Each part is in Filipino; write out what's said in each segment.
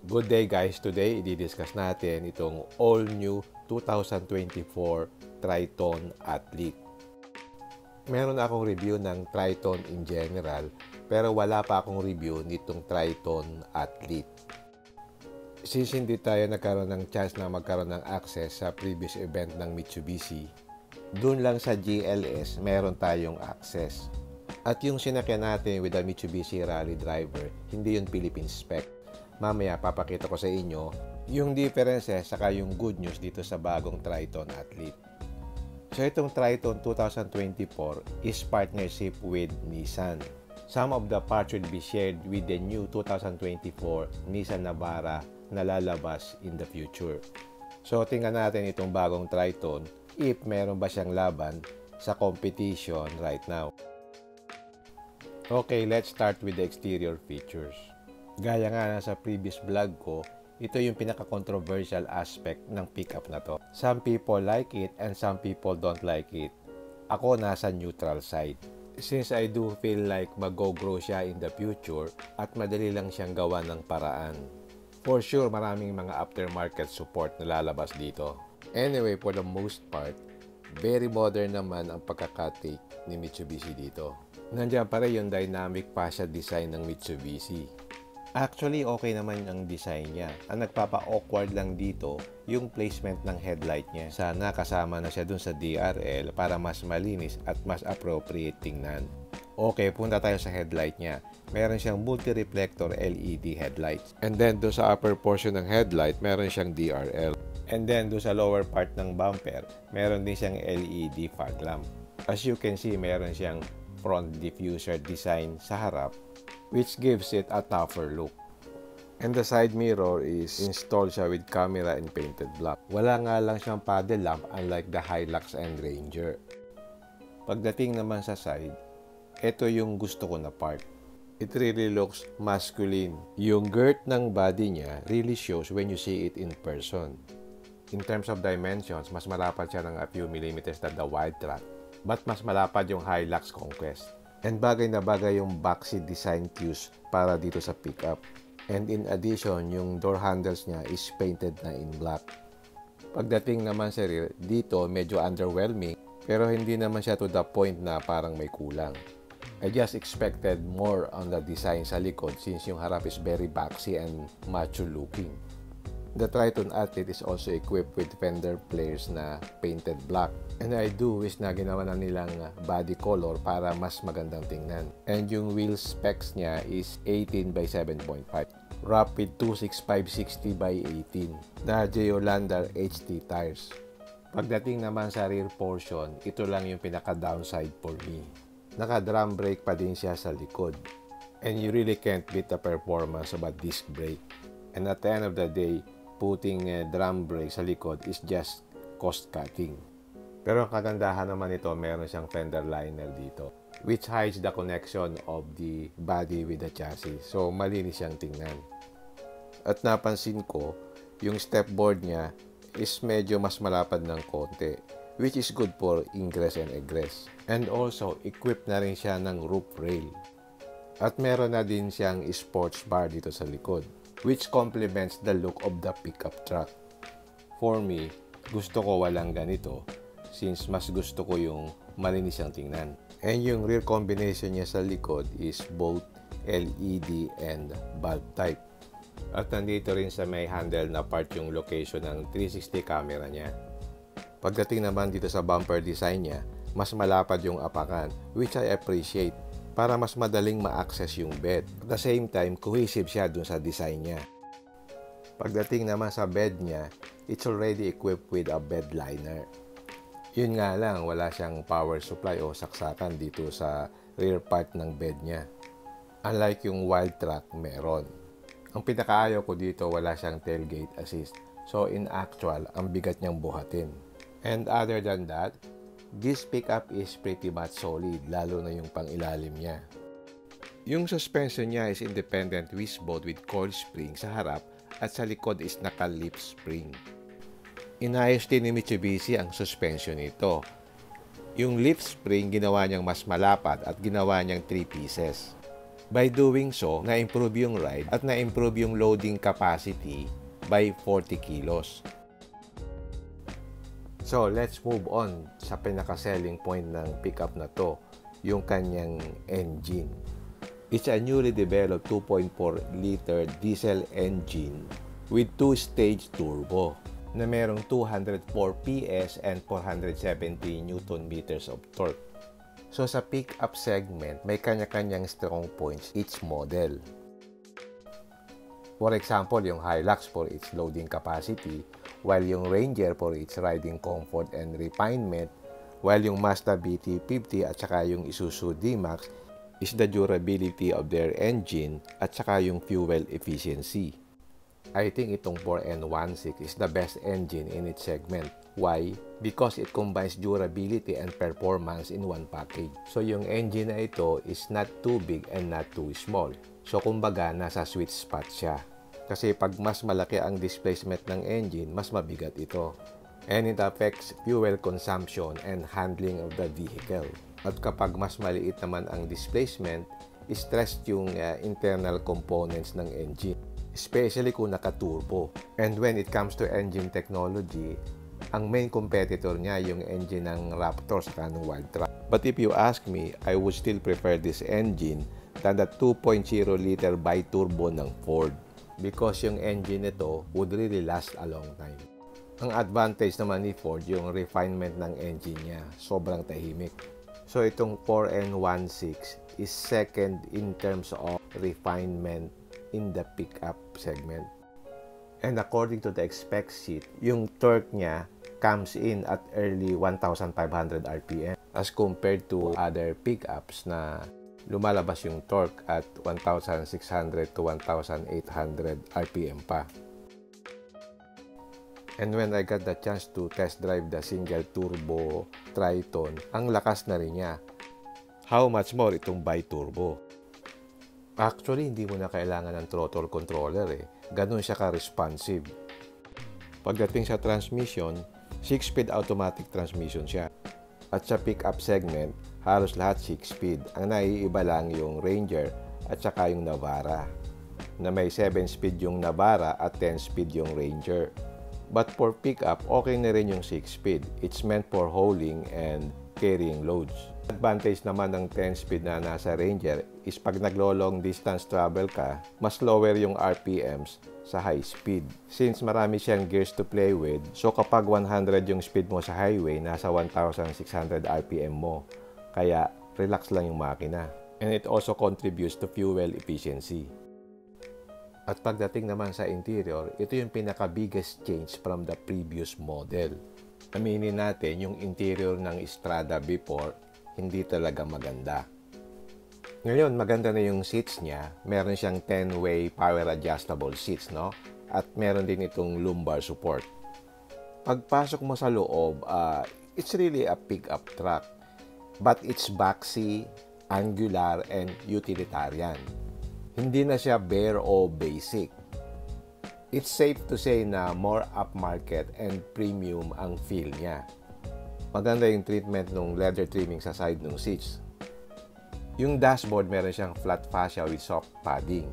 Good day guys, today i-discuss natin itong all-new 2024 Triton Athlete. Meron akong review ng Triton in general, pero wala pa akong review nitong Triton Athlete. Since hindi tayo nagkaroon ng chance na magkaroon ng access sa previous event ng Mitsubishi, dun lang sa GLS meron tayong access. At yung sinakyan natin with the Mitsubishi Rally Driver, hindi yung Philippine spec. Mamaya papakita ko sa inyo yung differences saka yung good news dito sa bagong Triton Athlete. So itong Triton 2024 is partnership with Nissan. Some of the parts will be shared with the new 2024 Nissan Navara na lalabas in the future. So tingnan natin itong bagong Triton if meron ba siyang laban sa competition right now. Okay, let's start with the exterior features. Gaya nga na sa previous vlog ko, ito yung pinaka-controversial aspect ng pickup na to. Some people like it and some people don't like it. Ako nasa neutral side. Since I do feel like mag-grow siya in the future at madali lang siyang gawa ng paraan. For sure, maraming mga aftermarket support na lalabas dito. Anyway, for the most part, very modern naman ang pagkakatake ni Mitsubishi dito. Nandiyan pa rin yung dynamic fascia design ng Mitsubishi. Actually, okay naman ang design niya. Ang nagpapa-awkward lang dito, yung placement ng headlight niya. Sana kasama na siya dun sa DRL para mas malinis at mas appropriate tingnan. Okay, punta tayo sa headlight niya. Meron siyang multi-reflector LED headlights. And then, doon sa upper portion ng headlight, meron siyang DRL. And then, doon sa lower part ng bumper, meron din siyang LED fog lamp. As you can see, meron siyang front diffuser design sa harap, which gives it a tougher look. And the side mirror is installed siya with camera and painted black. Wala nga lang siyang paddle lamp unlike the Hilux and Ranger. Pagdating naman sa side, ito yung gusto ko na part. It really looks masculine. Yung girth ng body niya really shows when you see it in person. In terms of dimensions, mas malapad siya ng a few millimeters than the Wildtrak, but mas malapad yung Hilux Conquest. And bagay na bagay yung boxy design cues para dito sa pickup. And in addition, yung door handles niya is painted na in black. Pagdating naman sa rear, dito medyo underwhelming, pero hindi naman siya to the point na parang may kulang. I just expected more on the design sa likod since yung harap is very boxy and macho looking. The Triton Athlete is also equipped with fender flares na painted black. And I do wish na ginawa na nilang body color para mas magandang tingnan. And yung wheel specs niya is 18 by 7.5. Rapid 265/60 by 18. Na Geolandar HT tires. Pagdating naman sa rear portion, ito lang yung pinaka-downside for me. Naka-drum brake pa din siya sa likod. And you really can't beat the performance of a disc brake. And at the end of the day, putting drum brake sa likod is just cost-cutting. Pero ang kagandahan naman ito, meron siyang fender liner dito, which hides the connection of the body with the chassis. So, malinis siyang tingnan. At napansin ko, yung stepboard niya is medyo mas malapad ng konti, which is good for ingress and egress. And also, equipped na rin siya ng roof rail. At meron na din siyang sports bar dito sa likod, which complements the look of the pickup truck. For me, gusto ko walang ganito since mas gusto ko yung malinis ang tingnan. And yung rear combination niya sa likod is both LED and bulb type. At nandito rin sa may handle na part yung location ng 360 camera niya. Pagdating naman dito sa bumper design niya, mas malapad yung apakan, which I appreciate, para mas madaling ma-access yung bed. At the same time, cohesive siya dun sa design niya. Pagdating naman sa bed niya, it's already equipped with a bed liner. Yun nga lang, wala siyang power supply o saksakan dito sa rear part ng bed niya. Unlike yung Wildtrak, meron. Ang pinakaayaw ko dito, wala siyang tailgate assist. So in actual, ang bigat niyang buhatin. And other than that, this pickup is pretty much solid, lalo na yung pangilalim niya. Yung suspension niya is independent wishbone with coil spring sa harap at sa likod is naka-lip spring. Inayos din ni Mitsubishi ang suspension nito. Yung lip spring ginawa niyang mas malapad at ginawa niyang 3 pieces. By doing so, na-improve yung ride at na-improve yung loading capacity by 40 kilos. So, let's move on sa pinaka-selling point ng pickup na to, yung kanyang engine. It's a newly developed 2.4-liter diesel engine with 2-stage turbo na merong 204 PS and 470 Newton meters of torque. So sa pickup segment, may kanya-kanyang strong points each model. For example, yung Hilux for its loading capacity, while yung Ranger for its riding comfort and refinement, while yung Mazda BT50 at saka yung Isuzu D-Max is the durability of their engine at saka yung fuel efficiency. I think itong 4N16 is the best engine in its segment. Why? Because it combines durability and performance in one package. So yung engine na ito is not too big and not too small. So kumbaga nasa sweet spot siya. Kasi pag mas malaki ang displacement ng engine, mas mabigat ito. And it affects fuel consumption and handling of the vehicle. At kapag mas maliit naman ang displacement, stressed yung internal components ng engine. Especially kung naka-turbo. And when it comes to engine technology, ang main competitor niya yung engine ng Raptor sa ng Wildtrak. But if you ask me, I would still prefer this engine than the 2.0-liter bi-turbo ng Ford. Because yung engine nito would really last a long time. Ang advantage naman ni Ford, yung refinement ng engine niya. Sobrang tahimik. So itong 4N16 is second in terms of refinement in the pickup segment. And according to the spec sheet, yung torque niya comes in at early 1,500 RPM as compared to other pickups na lumalabas yung torque at 1,600 to 1,800 RPM pa. And when I got the chance to test drive the single turbo Triton, ang lakas na rin niya. How much more itong bi-turbo? Actually, hindi mo na kailangan ng throttle controller eh. Ganun siya ka-responsive. Pagdating sa transmission, 6-speed automatic transmission siya. At sa pickup segment, halos lahat 6-speed. Ang naiiba lang yung Ranger at saka yung Navara. Na may 7-speed yung Navara at 10-speed yung Ranger. But for pickup, okay na rin yung 6-speed. It's meant for hauling and carrying loads. Advantage naman ng 10-speed na nasa Ranger is pag naglo-long distance travel ka, mas lower yung RPMs sa high speed. Since marami siyang gears to play with, so kapag 100 yung speed mo sa highway, nasa 1,600 RPM mo. Kaya relax lang yung makina. And it also contributes to fuel efficiency. At pagdating naman sa interior, ito yung pinaka-biggest change from the previous model. Aminin natin, yung interior ng Strada before, hindi talaga maganda. Ngayon, maganda na yung seats niya. Meron siyang 10-way power adjustable seats, no? At meron din itong lumbar support. Pagpasok mo sa loob, it's really a pickup truck. But it's boxy, angular, and utilitarian. Hindi na siya bare o basic. It's safe to say na more upmarket and premium ang feel niya. Maganda yung treatment ng leather trimming sa side ng seats. Yung dashboard, meron siyang flat fascia with soft padding.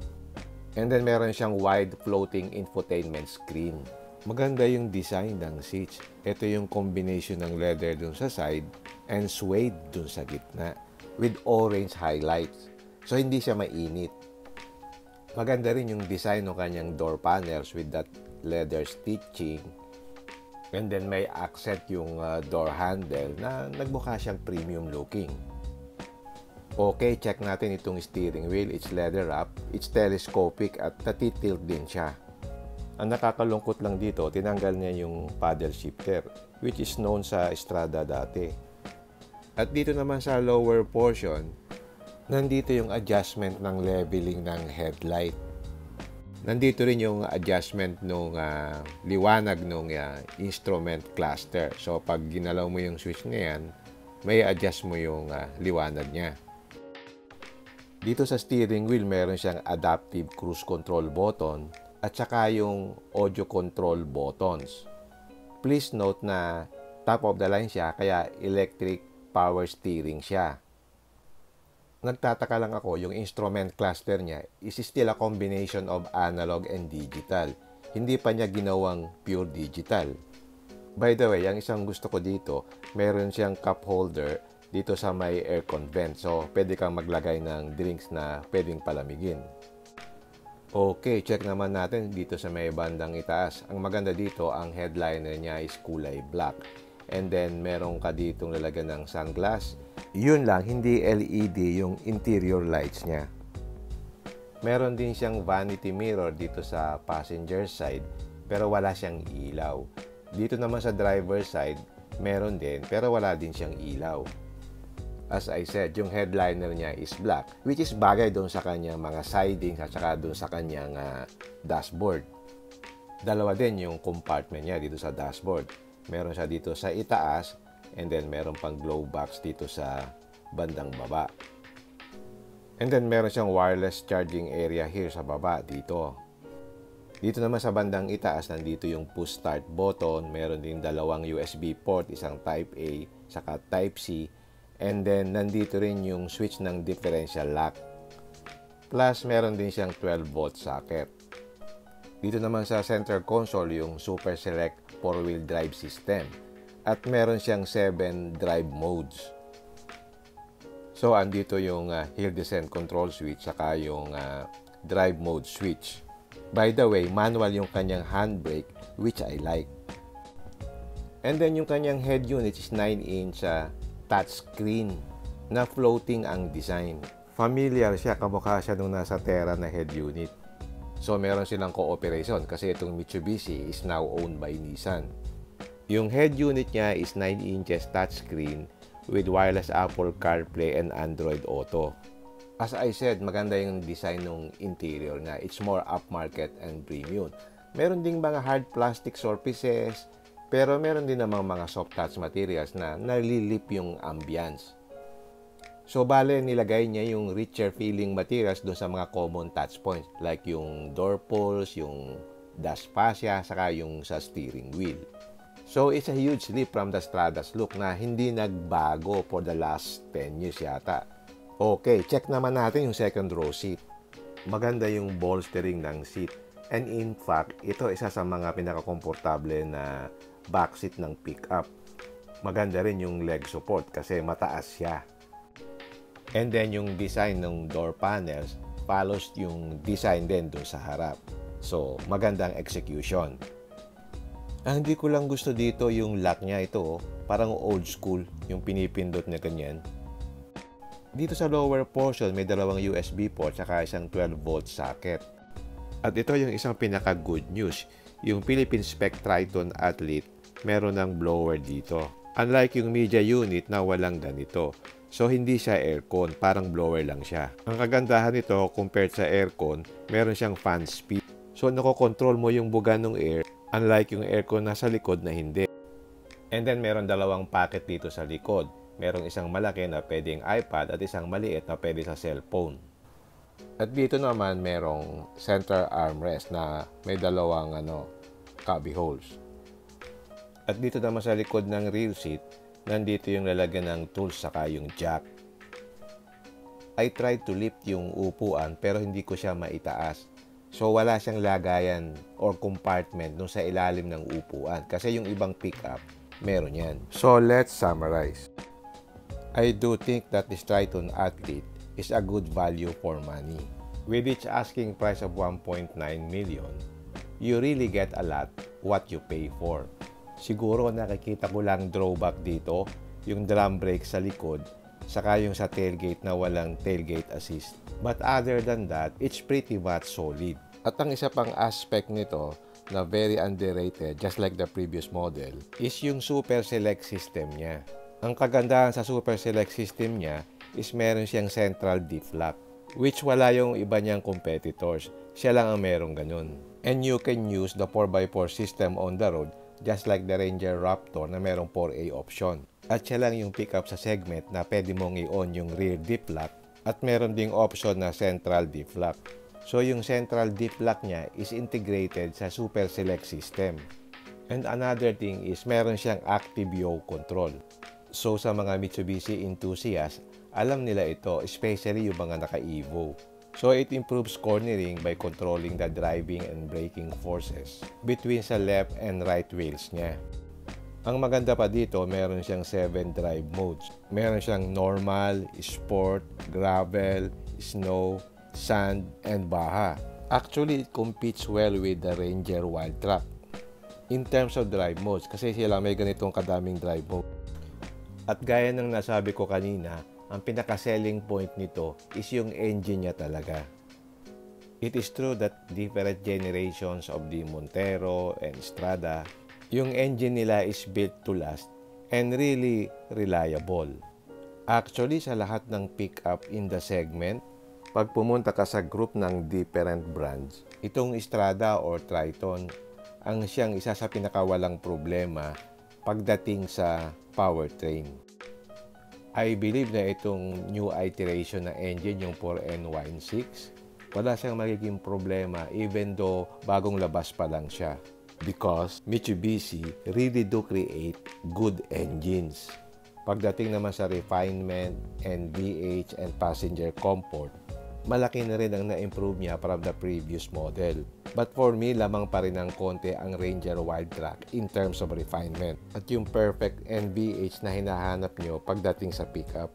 And then meron siyang wide floating infotainment screen. Maganda yung design ng seats. Ito yung combination ng leather dun sa side and suede dun sa gitna with orange highlights. So hindi siya mainit. Maganda rin yung design ng kanyang door panels with that leather stitching. And then may accent yung door handle na nagmukha siyang premium looking. Okay, check natin itong steering wheel. It's leather wrap, it's telescopic at natitilt din siya. Ang nakakalungkot lang dito, tinanggal niya yung paddle shifter, which is known sa Strada dati. At dito naman sa lower portion, nandito yung adjustment ng leveling ng headlight. Nandito rin yung adjustment ng liwanag ng instrument cluster. So, pag ginalaw mo yung switch na yan, may adjust mo yung liwanag niya. Dito sa steering wheel, meron siyang adaptive cruise control button at saka yung audio control buttons. Please note na top of the line siya, kaya electric power steering siya. Nagtataka lang ako, yung instrument cluster niya is still a combination of analog and digital. Hindi pa niya ginawang pure digital. By the way, ang isang gusto ko dito, meron siyang cup holder dito sa may aircon vent. So, pwede kang maglagay ng drinks na pwedeng palamigin. Okay, check naman natin dito sa may bandang itaas. Ang maganda dito, ang headliner niya is kulay black. And then, meron ka ditong lalagyan ng sunglass. Yun lang, hindi LED yung interior lights niya. Meron din siyang vanity mirror dito sa passenger side, pero wala siyang ilaw. Dito naman sa driver side, meron din, pero wala din siyang ilaw. As I said, yung headliner niya is black, which is bagay doon sa kanyang mga sidings at saka doon sa kanyang dashboard. Dalawa din yung compartment niya dito sa dashboard. Meron siya dito sa itaas, and then meron pang glow box dito sa bandang baba. And then meron siyang wireless charging area here sa baba dito. Dito naman sa bandang itaas, nandito yung push start button. Meron din dalawang USB port, isang Type A, saka Type C. And then nandito rin yung switch ng differential lock. Plus meron din siyang 12-volt socket. Dito naman sa center console yung Super Select 4-wheel drive system. At meron siyang 7 drive modes. So, andito yung hill descent control switch saka yung drive mode switch. By the way, manual yung kanyang handbrake, which I like. And then yung kanyang head unit is 9-inch touchscreen na floating ang design. Familiar siya, kamukha siya nung nasa Terra na head unit. So, meron silang cooperation kasi itong Mitsubishi is now owned by Nissan. Yung head unit niya is 9 inches touchscreen with wireless Apple CarPlay and Android Auto. As I said, maganda yung design ng interior niya. It's more upmarket and premium. Meron ding mga hard plastic surfaces, pero meron din namang mga soft touch materials na nalilip yung ambience. So, bale, nilagay niya yung richer feeling materials doon sa mga common touch points like yung door pulls, yung dash fascia, saka yung sa steering wheel. So, it's a huge leap from the Strada's look na hindi nagbago for the last 10 years yata. Okay, check naman natin yung second row seat. Maganda yung bolstering ng seat. And in fact, ito isa sa mga pinakakomportable na backseat ng pickup. Maganda rin yung leg support kasi mataas siya. And then yung design ng door panels follows yung design din dun sa harap. So, magandang execution. Ang hindi ko lang gusto dito yung lock niya ito, parang old school, yung pinipindot na ganyan. Dito sa lower portion, may dalawang USB port saka isang 12-volt socket. At ito yung isang pinaka-good news, yung Philippine Spec Triton Athlete, meron ng blower dito. Unlike yung media unit na walang ganito. So, hindi siya aircon, parang blower lang siya. Ang kagandahan nito, compared sa aircon, meron siyang fan speed. So, nakokontrol mo yung buga ng air, unlike yung aircon nasa likod na hindi. And then, meron dalawang packet dito sa likod. Merong isang malaki na pwedeng iPad at isang maliit na pwede sa cellphone. At dito naman, merong center armrest na may dalawang cubby holes. At dito naman sa likod ng rear seat, nandito yung lalagyan ng tools saka yung jack. I tried to lift yung upuan pero hindi ko siya maitaas. So wala siyang lagayan or compartment dun sa ilalim ng upuan kasi yung ibang pickup meron yan. So let's summarize. I do think that this Triton Athlete is a good value for money. With its asking price of 1.9 million, you really get a lot what you pay for. Siguro nakikita ko lang drawback dito, yung drum brake sa likod, saka yung sa tailgate na walang tailgate assist. But other than that, it's pretty much solid. At ang isa pang aspect nito na very underrated, just like the previous model, is yung Super Select system niya. Ang kagandahan sa Super Select system niya is meron siyang central diff lock, which wala yung iba niyang competitors. Siya lang ang merong ganun. And you can use the 4x4 system on the road just like the Ranger Raptor na merong 4A option. At siya lang yung pickup sa segment na pwede mong i-on yung rear diff lock at meron ding option na central diff lock. So yung central diff lock niya is integrated sa Super Select system. And another thing is meron siyang active yaw control. So sa mga Mitsubishi enthusiasts, Alam nila ito, especially yung mga naka-Evo. So it improves cornering by controlling the driving and braking forces between sa left and right wheels niya. Ang maganda pa dito, meron siyang 7 drive modes. Meron siyang normal, sport, gravel, snow, sand, and baha. Actually, it competes well with the Ranger Wildtrak in terms of drive modes kasi sila may ganitong kadaming drive mode. At gaya ng nasabi ko kanina, ang pinaka-selling point nito is yung engine niya talaga. It is true that different generations of the Montero and Strada, yung engine nila is built to last and really reliable. Actually, sa lahat ng pickup in the segment, pag pumunta ka sa group ng different brands, itong Strada or Triton ang siyang isa sa pinakawalang problema pagdating sa powertrain. I believe na itong new iteration na engine, yung 4N16, wala siyang magiging problema even though bagong labas pa lang siya. Because Mitsubishi really do create good engines. Pagdating naman sa refinement, NVH, and passenger comfort, malaki na rin ang na-improve niya from the previous model. But for me, lamang pa rin ng konti ang Ranger Wildtrak in terms of refinement at yung perfect NVH na hinahanap nyo pagdating sa pickup.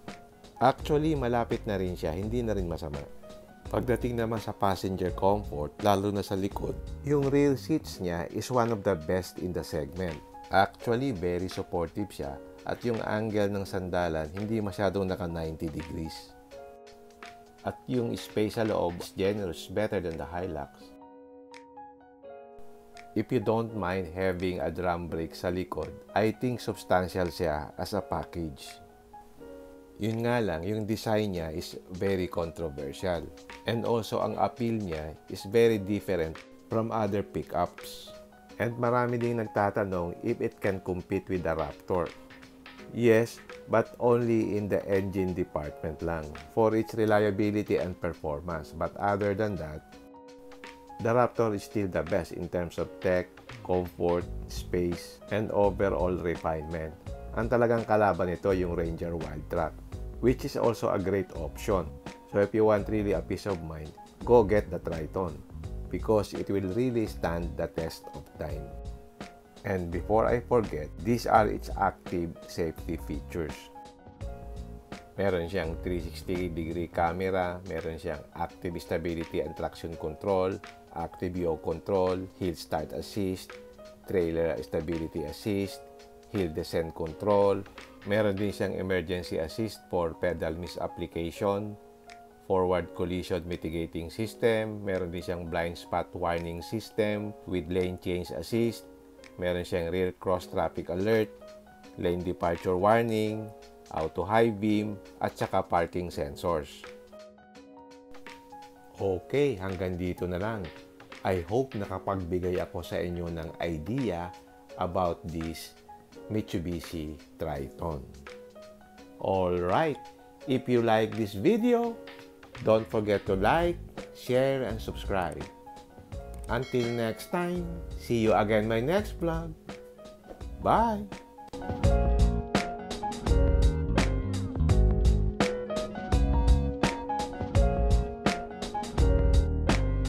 Actually, malapit na rin siya, hindi na rin masama. Pagdating naman sa passenger comfort, lalo na sa likod, yung rear seats niya is one of the best in the segment. Actually, very supportive siya at yung angle ng sandalan hindi masyadong naka 90 degrees. At yung space sa loob is generous, better than the Hilux. If you don't mind having a drum brake sa likod, I think substantial siya as a package. Yun nga lang, yung design niya is very controversial. And also, ang appeal niya is very different from other pickups. And marami ding nagtatanong if it can compete with the Raptor. Yes, but only in the engine department lang, for its reliability and performance. But other than that, the Raptor is still the best in terms of tech, comfort, space, and overall refinement. Ang talagang kalaban nito yung Ranger Wildtrak, which is also a great option. So if you want really a peace of mind, go get the Triton because it will really stand the test of time. And before I forget, these are its active safety features. Meron siyang 360-degree camera, meron siyang active stability and traction control, active yaw control, hill start assist, trailer stability assist, hill descent control, meron din siyang emergency assist for pedal misapplication, forward collision mitigating system, meron din siyang blind spot warning system with lane change assist, meron siyang rear cross traffic alert, lane departure warning, auto high beam, at saka parking sensors. Okay, hanggang dito na lang. I hope nakapagbigay ako sa inyo ng idea about this Mitsubishi Triton. Alright, if you like this video, don't forget to like, share, and subscribe. Until next time, see you again my next vlog. Bye!